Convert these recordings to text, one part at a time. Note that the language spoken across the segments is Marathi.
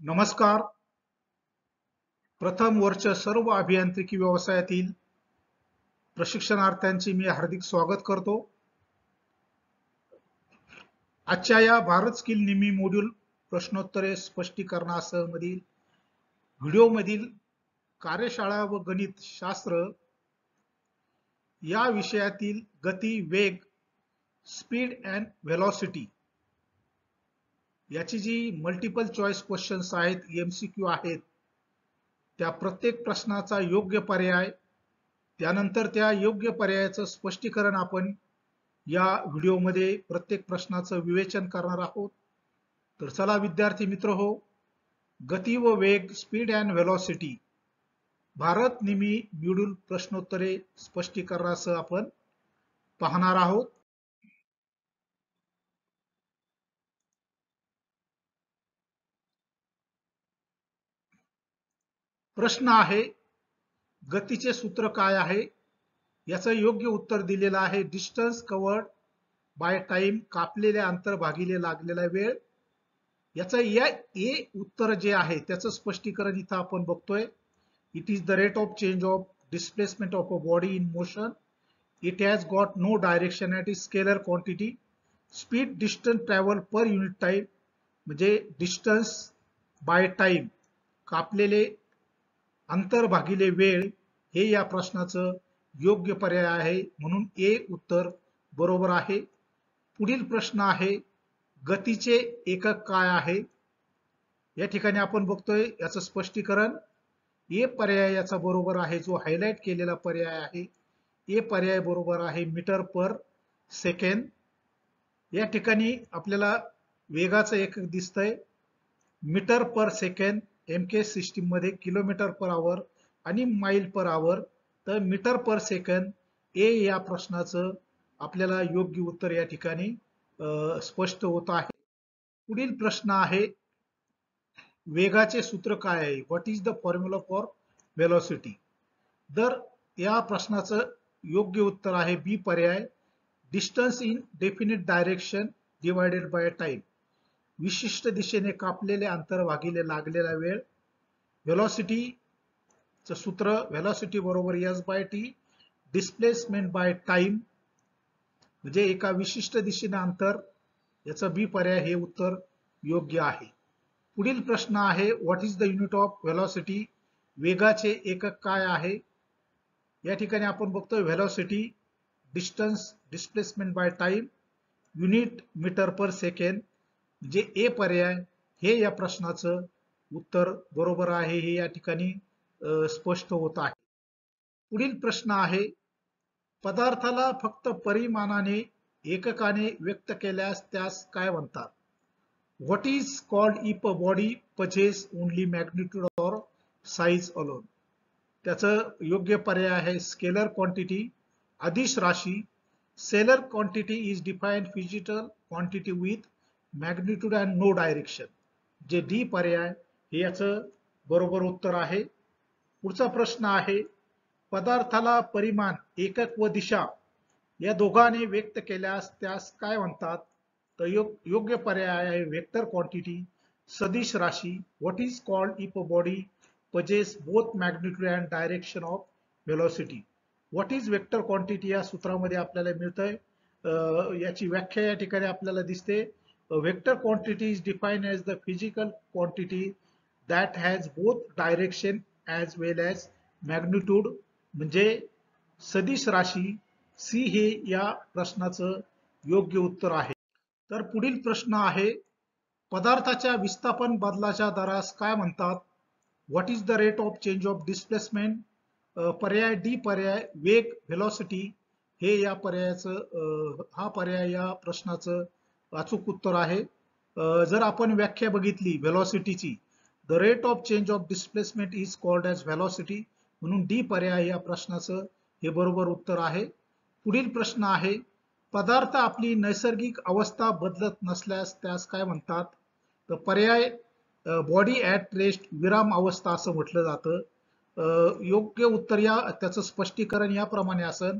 नमस्कार. प्रथम वर्ष सर्व अभियांत्रिकी व्यवसायातील प्रशिक्षणार्थ्यांचे मी हार्दिक स्वागत करतो. आजच्या या भारत स्किल निमी मॉड्यूल प्रश्नोत्तरे स्पष्टीकरणासह मधील व्हिडिओमधील कार्यशाळा व गणित शास्त्र या विषयातील गती, वेग, स्पीड अँड व्हेलॉसिटी याची जी मल्टिपल चॉईस क्वेश्चन्स आहेत, MCQ आहेत, त्या प्रत्येक प्रश्नाचा योग्य पर्याय, त्यानंतर त्या योग्य पर्यायाचं स्पष्टीकरण आपण या व्हिडिओमध्ये प्रत्येक प्रश्नाचं विवेचन करणार आहोत. तर चला विद्यार्थी मित्र हो, गती व वेग, speed and velocity Bharat Nimi module प्रश्नोत्तरे स्पष्टीकरणासह आपण पाहणार आहोत. प्रश्न आहे, गतीचे सूत्र काय आहे? याचं योग्य उत्तर दिलेलं आहे डिस्टन्स कव्हर्ड बाय टाइम, कापलेले अंतर भागिले लागलेला वेळ. याचं या ए उत्तर जे आहे त्याचं स्पष्टीकरण इथं आपण बघतोय. It is the rate of change of displacement of a body in motion. It has got no direction at is scalar quantity. Speed distance travel per unit time, म्हणजे डिस्टन्स बाय टाइम, कापलेले अंतर भागिले वेळ, हे या प्रश्नाचं योग्य पर्याय आहे, म्हणून ए उत्तर बरोबर आहे. पुढील प्रश्न आहे, गतीचे एकक काय आहे? या ठिकाणी आपण बघतोय याचं स्पष्टीकरण. ए पर्याय याचा बरोबर आहे, जो हायलाइट केलेला पर्याय आहे. ए पर्याय बरोबर आहे, मीटर पर सेकंड. या ठिकाणी आपल्याला वेगाचं एकक दिसतंय, metre per second. MK system मध्ये किलोमीटर पर आवर आणि माईल पर आवर. तर मीटर पर सेकंड ए या प्रश्नाचं आपल्याला योग्य उत्तर या ठिकाणी स्पष्ट होत आहे. पुढील प्रश्न आहे, वेगाचे सूत्र काय आहे? What is the formula for velocity? तर या प्रश्नाचं योग्य उत्तर आहे बी पर्याय, distance in definite direction divided by time. विशिष्ट दिशेने कापलेले अंतर भागिले लागलेला वेळ. व्हेलॉसिटीचं सूत्र, व्हेलॉसिटी बरोबर S/T, डिस्प्लेसमेंट बाय टाइम, म्हणजे एका विशिष्ट दिशेने अंतर. याचं बी पर्याय हे उत्तर योग्य आहे. पुढील प्रश्न आहे, what is the unit of velocity? वेगाचे एकक काय आहे? या ठिकाणी आपण बघतोय velocity, distance displacement by time, unit metre per second, म्हणजे ए पर्याय हे या प्रश्नाचं उत्तर बरोबर आहे, हे या ठिकाणी स्पष्ट होत आहे. पुढील प्रश्न आहे, पदार्थाला फक्त परिमाणाने एककाने व्यक्त केल्यास त्यास काय म्हणतात? What is called if a body possesses only magnitude or size alone? त्याचं योग्य पर्याय आहे स्केलर क्वांटिटी, अदिश राशी. Scalar quantity is defined physical quantity with magnitude and no direction, जे डी पर्याय हे याचं बरोबर उत्तर आहे. पुढचा प्रश्न आहे, पदार्थाला परिमाण, एकक व दिशा या दोघांनी व्यक्त केल्यास त्यास काय म्हणतात? तर योग्य पर्याय आहे वेक्टर क्वांटिटी, सदिश राशी. What is called if a body possess both magnitude and direction of velocity? What is vector quantity या सूत्रामध्ये आपल्याला मिळतंय. याची व्याख्या या ठिकाणी आपल्याला दिसते. Vector quantity is defined as the physical quantity that has both direction as well as magnitude, म्हणजे सदिश राशी. सी हे या प्रश्नाचं योग्य उत्तर आहे. तर पुढील प्रश्न आहे, पदार्थाच्या विस्थापन बदलाच्या दरास काय म्हणतात? What is the rate of change of displacement? पर्याय डी पर्याय, वेग, व्हेलॉसिटी हे या पर्यायाचं हा पर्याय या प्रश्नाचं अचूक उत्तर आहे. जर आपण व्याख्या बघितली व्हेलॉसिटीची, the rate of change of displacement is called as velocity, म्हणून डी पर्याय या प्रश्नाचं हे बरोबर उत्तर आहे. पुढील प्रश्न आहे, पदार्थ आपली नैसर्गिक अवस्था बदलत नसल्यास त्यास काय म्हणतात? तर पर्याय बॉडी ॲट रेस्ट, विराम अवस्था असं म्हटलं जातं. योग्य उत्तर या त्याचं स्पष्टीकरण याप्रमाणे असेल,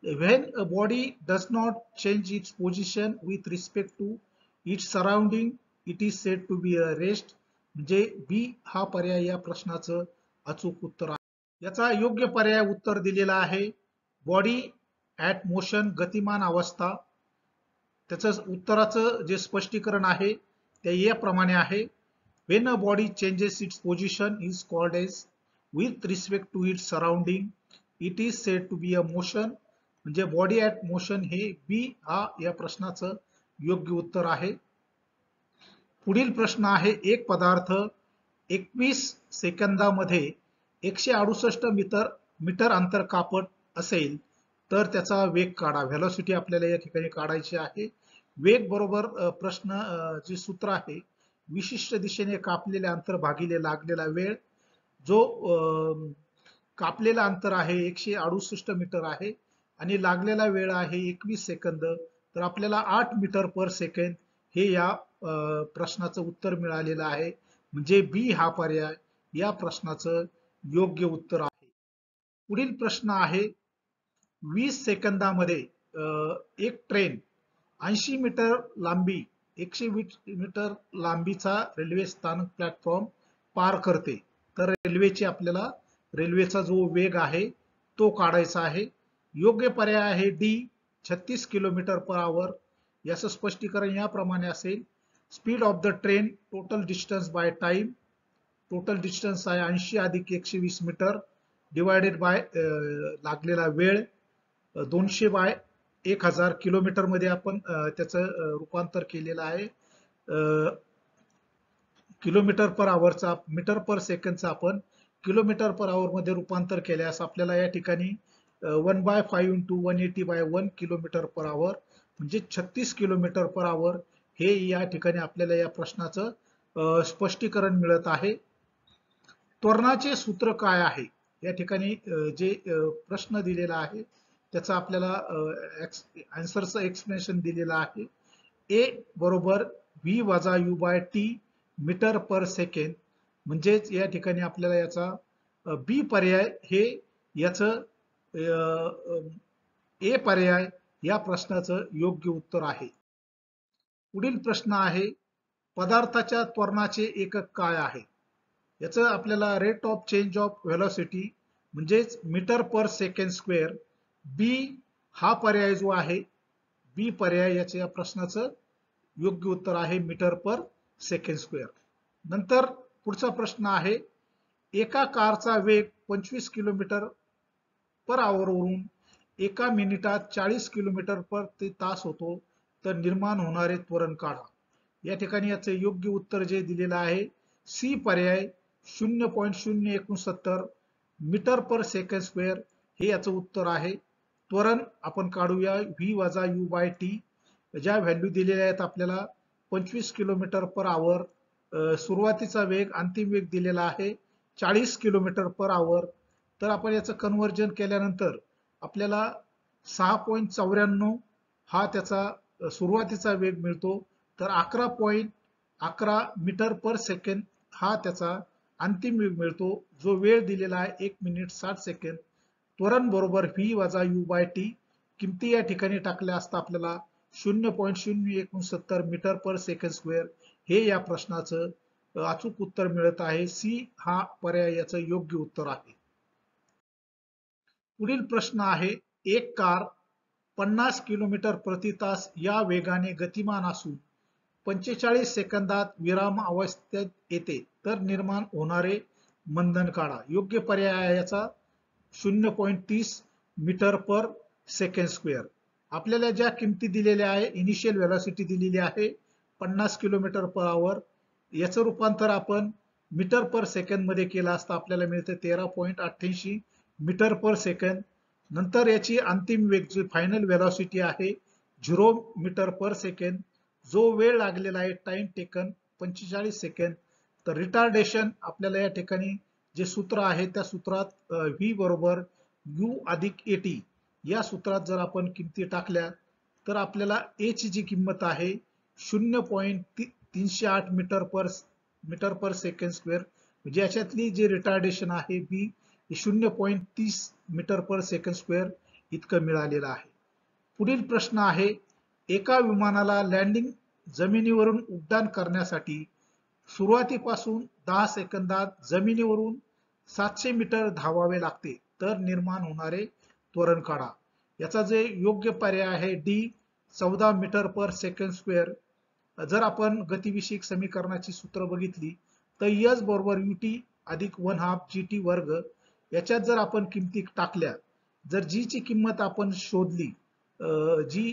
when a body does not change its position with respect to its surrounding, it is said to be a rest. म्हणजे बी हा पर्याय या प्रश्नाचं अचूक उत्तर आहे। याचा योग्य पर्याय उत्तर दिलेला आहे बॉडी ऍट मोशन, गतिमान अवस्था। त्याचं उत्तराचं जे स्पष्टीकरण आहे ते याप्रमाणे आहे, when a body changes its position is called as with respect to its surrounding it is said to be a motion। म्हणजे बॉडी ऍट मोशन हे बी हा या प्रश्नाचं योग्य उत्तर आहे। पुढील प्रश्न आहे, एक पदार्थ 21 सेकंदामध्ये 168 मीटर अंतर कापत असेल तर त्याचा वेग काढा। व्हेलॉसिटी आपल्याला या ठिकाणी काढायची आहे। वेग बरोबर प्रश्न जे सूत्र आहे, विशिष्ट दिशेने कापलेले अंतर भागिले लागलेला वेळ। जो कापलेला अंतर आहे 168 मीटर आहे आणि लागलेला वेळ आहे 21 सेकंद, तर आपल्याला 8 मीटर पर सेकंद हे या प्रश्नाचं उत्तर मिळालेलं आहे। म्हणजे बी हा पर्याय या प्रश्नाचं योग्य उत्तर आहे। पुढील प्रश्न आहे, 20 सेकंदामध्ये एक ट्रेन 80 मीटर लांबी 120 मीटर लांबीचा रेल्वे स्थानक प्लॅटफॉर्म पार करते, तर रेल्वेचा जो वेग आहे तो काढायचा आहे। योग्य पर्याय आहे डी 36 किलोमीटर पर आवर। याचं स्पष्टीकरण याप्रमाणे असेल, speed of the train total distance by time, total distance आहे 80 अधिक 120 मीटर डिवायडेड बाय लागलेला वेळ 200 बाय 1000 किलोमीटर मध्ये आपण त्याचं रूपांतर केलेलं आहे। किलोमीटर पर आवरचा मीटर पर सेकंदचा आपण किलोमीटर पर आवर मध्ये रूपांतर केल्यास आपल्याला या ठिकाणी 1/5 इंटू 180/1 किलोमीटर पर आवर म्हणजे 36 किलोमीटर पर आवर हे या ठिकाणी आपल्याला या प्रश्नाचं स्पष्टीकरण मिळत आहे। त्वरणाचे सूत्र काय आहे? या ठिकाणी जे प्रश्न दिलेला आहे त्याचा आपल्याला आन्सरचं एक्सप्लेनेशन दिलेलं आहे। ए बरोबर व्ही वजा u by t metre per second, म्हणजेच या ठिकाणी आपल्याला याचा बी पर्याय हे याचं ए पर्याय या प्रश्नाचं योग्य उत्तर आहे। पुढील प्रश्न आहे, पदार्थाच्या त्वरणाचे एकक काय आहे? याचं आपल्याला rate of change of velocity म्हणजेच मीटर पर सेकंड स्क्वेअर, बी हा पर्याय जो आहे बी पर्याय याच्या प्रश्नाचं योग्य उत्तर आहे मीटर पर सेकंड स्क्वेअर। नंतर पुढचा प्रश्न आहे, एका कारचा वेग 25 किलोमीटर पर आवर वरून एका मिनिटात 40 किलोमीटर पर तास होतो, तर निर्माण होणारे त्वरण काढा। या ठिकाणी याचे योग्य उत्तर जे दिलेलं आहे सी पर्याय 0.069 मीटर पर सेकंड स्क्वेअर हे याचं उत्तर आहे। त्वरण आपण काढूया व्ही वजा यू बाय टी, ज्या व्हॅल्यू दिलेल्या आहेत आपल्याला 25 किलोमीटर पर आवर, सुरुवातीचा वेग अंतिम वेग दिलेला आहे 40 किलोमीटर पर आवर, तर आपण याचं कन्व्हर्जन केल्यानंतर आपल्याला 6.94 हा त्याचा सुरुवातीचा वेग मिळतो, तर 11.11 मीटर पर सेकंड हा त्याचा अंतिम वेग मिळतो, जो वेळ दिलेला आहे 1 मिनिट 60 सेकंद। त्वरण बरोबर व्ही वजा यू बाय टी, किमती या ठिकाणी टाकल्या असता आपल्याला 0.069 मीटर पर सेकंड स्क्वेअर हे या प्रश्नाचं अचूक उत्तर मिळत आहे। सी हा पर्याय याचं योग्य उत्तर आहे। पुढील प्रश्न आहे, एक कार 50 किलोमीटर प्रति तास या वेगाने गतिमान असून 45 सेकंदात विराम अवस्थेत येते, तर निर्माण होणारे मंदन काढा। योग्य पर्याय आहे याचा 0.30 मीटर पर सेकंड स्क्वेअर। आपल्याला ज्या किमती दिलेल्या आहे, इनिशियल व्हेलॉसिटी दिलेली आहे 50 किलोमीटर पर आवर, याचं रूपांतर आपण मीटर पर सेकंद मध्ये केलं असता आपल्याला मिळते 13.88 मीटर पर सेकंद। नंतर याची अंतिम वेग जी फायनल व्हेलॉसिटी आहे 0 मीटर पर सेकंद, जो वेळ लागलेला आहे टाइम टेकन 45 सेकंद। तर रिटार्डेशन आपल्याला या ठिकाणी जे सूत्र आहे त्या सूत्रात व्ही बरोबर यू अधिक एटी या सूत्रात जर आपण किमती टाकल्या तर आपल्याला ए ची जी किंमत आहे 0.308 मीटर पर सेकंड स्क्वेअर, म्हणजे याच्यातली जी रिटार्डेशन आहे बी 0.30 मीटर पर सेकंड स्क्वेअर इतकं मिळालेलं आहे। पुढील प्रश्न आहे, एका विमानाला लँडिंग जमिनीवरून उड्डाण करण्यासाठी सुरुवातीपासून 10 सेकंदात जमिनीवरून 700 मीटर धावावे लागते तर निर्माण होणारे त्वरण काढा. याचा जे योग्य पर्याय आहे D 14 metre per second square. जर आपण गतिविषयक समीकरणाची सूत्र बघितली तर एस बरोबर यूटी अधिक 1/2 जीटी वर्ग. याच्यात जर आपण किमती टाकल्या, जर जी ची किंमत आपण शोधली, जी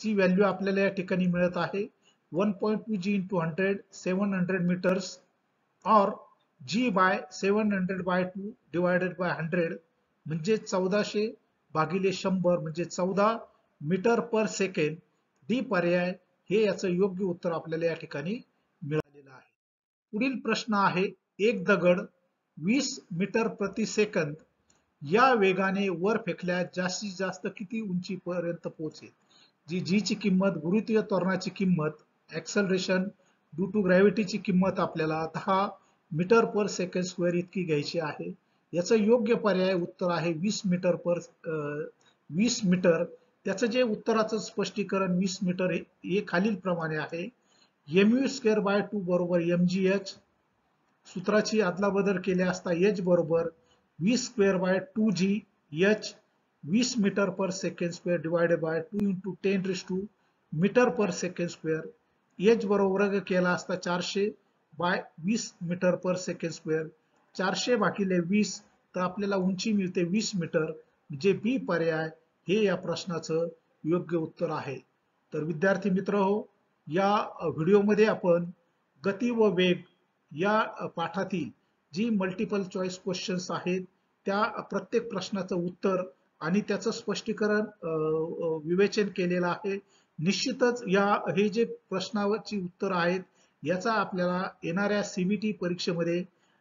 ची व्हॅल्यू आपल्याला या ठिकाणी मिळत आहे 1.2 g into 100 700 meters or g by 700 by 2 divided by 100 म्हणजे 1400 भागिले 100 म्हणजे 14 मीटर पर सेकंड. डी पर्याय हे याचं योग्य उत्तर आपल्याला या ठिकाणी मिळालेलं आहे. पुढील प्रश्न आहे, एक दगड 20 मीटर प्रति सेकंद या वेगाने वर फेकल्यास जास्तीत जास्त किती उंचीपर्यंत पोहोचेल. जी ची किंमत, गुरुत्वीय त्वरणाची किंमत, ऍक्सलरेशन ड्यू टू ग्रॅव्हिटीची किंमत आपल्याला 10 मीटर पर सेकंड स्क्वेअर इतकी घ्यायची आहे. याचं योग्य पर्याय उत्तर आहे 20 मीटर. त्याचं जे उत्तराचं स्पष्टीकरण 20 मीटर हे खालील प्रमाणे आहे. mv² बाय 2 बरोबर mgh. सूत्राची अदलाबदल केली असता h बरोबर v² by 2g h 20 metre per second square divided by 2 into 10 metre per second square. h बरोबर वर्ग केला असता 400 by 20 metre per second square. 400 भागिले 20 तर आपल्याला उंची मिळते 20 मीटर. म्हणजे बी पर्याय हे या प्रश्नाचं योग्य उत्तर आहे. तर विद्यार्थी मित्र हो, या व्हिडिओमध्ये आपण गती व वेग या पाठातील जी मल्टिपल चॉईस क्वेश्चन्स आहेत त्या प्रत्येक प्रश्नाचं उत्तर आणि त्याचं स्पष्टीकरण विवेचन केलेलं आहे. निश्चितच हे जे प्रश्नावरची उत्तर आहेत याचा आपल्याला येणाऱ्या सीबीटी परीक्षेमध्ये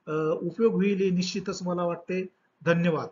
उपयोग होईल हे निश्चितच मला वाटते. धन्यवाद.